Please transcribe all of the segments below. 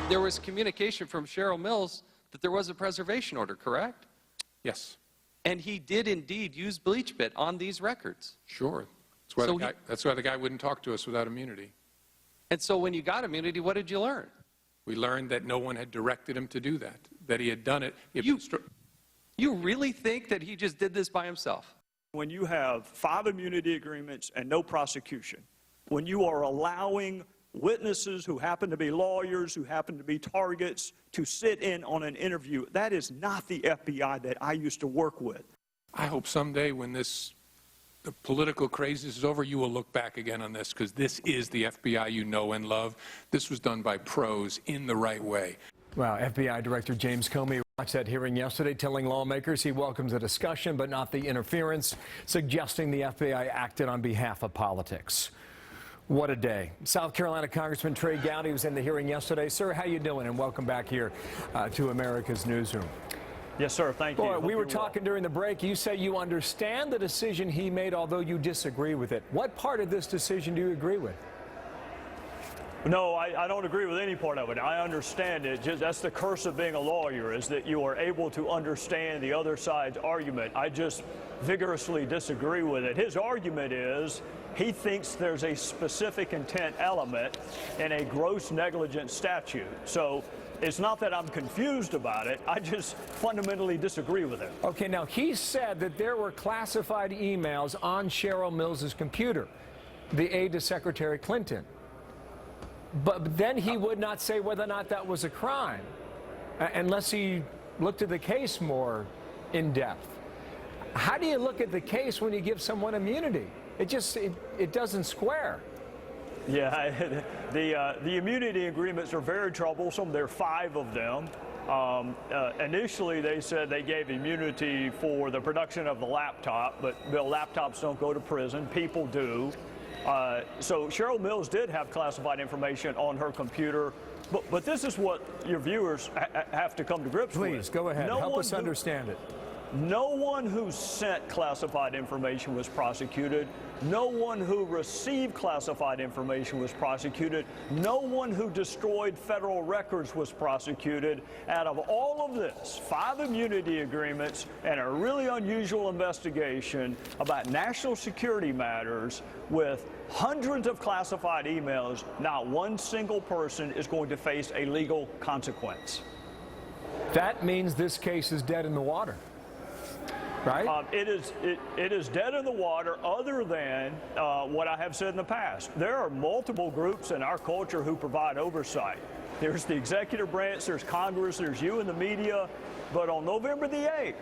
There was communication from Cheryl Mills that there was a preservation order, correct? Yes. And he did indeed use BleachBit on these records. Sure. That's why the guy wouldn't talk to us without immunity. And so when you got immunity, what did you learn? We learned that no one had directed him to do that he had done it. You really think that he just did this by himself? When you have 5 immunity agreements and no prosecution, when you are allowing witnesses who happen to be lawyers, who happen to be targets, to sit in on an interview, that is not the FBI that I used to work with. I hope someday when the political craziness is over, you will look back again on this, because this is the FBI you know and love. This was done by pros in the right way. Well, FBI Director James Comey watched that hearing yesterday, telling lawmakers he welcomes the discussion but not the interference, suggesting the FBI acted on behalf of politics. What a day. South Carolina Congressman Trey Gowdy was in the hearing yesterday. Sir, how you doing? And welcome back here to America's Newsroom. Yes, sir. Thank you. Boy, we were talking during the break. You say you understand the decision he made, although you disagree with it. What part of this decision do you agree with? No, I don't agree with any part of it. I understand it. That's the curse of being a lawyer, is that you are able to understand the other side's argument. I just vigorously disagree with it. His argument is he thinks there's a specific intent element in a gross negligence statute. So it's not that I'm confused about it. I just fundamentally disagree with it. Okay, now he said that there were classified emails on Cheryl Mills's computer, the aide to Secretary Clinton. But then he would not say whether or not that was a crime, unless he looked at the case more in depth. How do you look at the case when you give someone immunity? It doesn't square. Yeah, the immunity agreements are very troublesome. There are 5 of them. Initially, they said they gave immunity for the production of the laptop, but laptops don't go to prison. People do. So Cheryl Mills did have classified information on her computer, but this is what your viewers have to come to grips with. Please, go ahead. Help us understand it. No one who sent classified information was prosecuted. No one who received classified information was prosecuted. No one who destroyed federal records was prosecuted. Out of all of this, 5 immunity agreements and a really unusual investigation about national security matters with hundreds of classified emails, not one single person is going to face a legal consequence. That means this case is dead in the water. Right? It is dead in the water, other than what I have said in the past. There are multiple groups in our culture who provide oversight. There's the executive branch, there's Congress, there's you and the media. But on November the 8th,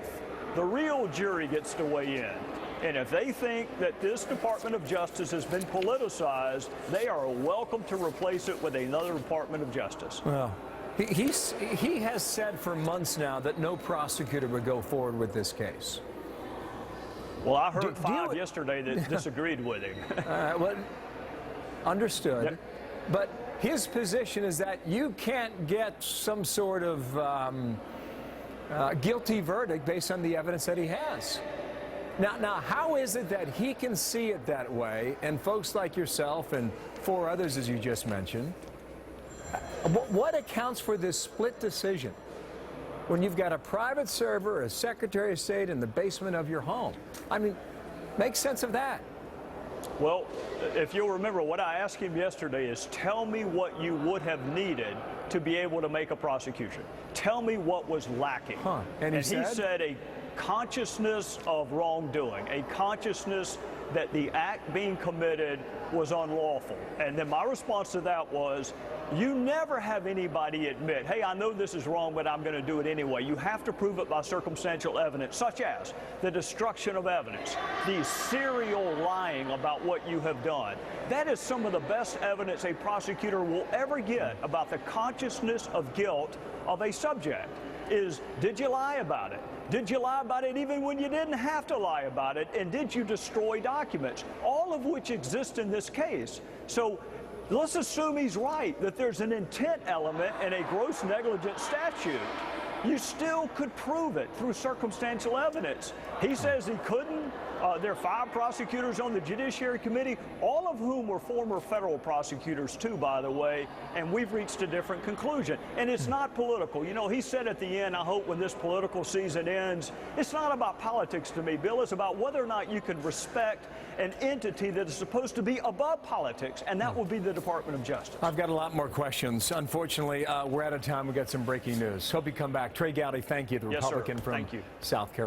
the real jury gets to weigh in. And if they think that this Department of Justice has been politicized, they are welcome to replace it with another Department of Justice. Well, he has said for months now that no prosecutor would go forward with this case. Well, I heard 5 yesterday that disagreed with him. Well, understood. Yep. But his position is that you can't get some sort of guilty verdict based on the evidence that he has. Now, how is it that he can see it that way, and folks like yourself and 4 others, as you just mentioned? What accounts for this split decision when you've got a private server, a Secretary of State in the basement of your home? I mean, make sense of that. Well, if you'll remember, what I asked him yesterday is, tell me what you would have needed to be able to make a prosecution. Tell me what was lacking. Huh. And he said a consciousness of wrongdoing, a consciousness that the act being committed was unlawful. And then my response to that was, you never have anybody admit, hey, I know this is wrong, but I'm going to do it anyway. You have to prove it by circumstantial evidence, such as the destruction of evidence, the serial lying about what you have done. That is some of the best evidence a prosecutor will ever get about the consciousness of guilt of a subject. Is, did you lie about it? Did you lie about it even when you didn't have to lie about it? And did you destroy documents? All of which exist in this case. So let's assume he's right, that there's an intent element in a gross negligence statute. You still could prove it through circumstantial evidence. He says he couldn't. There are 5 prosecutors on the Judiciary Committee, all of whom were former federal prosecutors, too, by the way, and we've reached a different conclusion. And it's not political. You know, he said at the end, I hope when this political season ends, it's not about politics to me, Bill. It's about whether or not you can respect an entity that is supposed to be above politics, and that will be the Department of Justice. I've got a lot more questions. Unfortunately, we're out of time. We've got some breaking news. Hope you come back. Trey Gowdy, thank you, the Yes, sir. Republican from Thank you. South Carolina.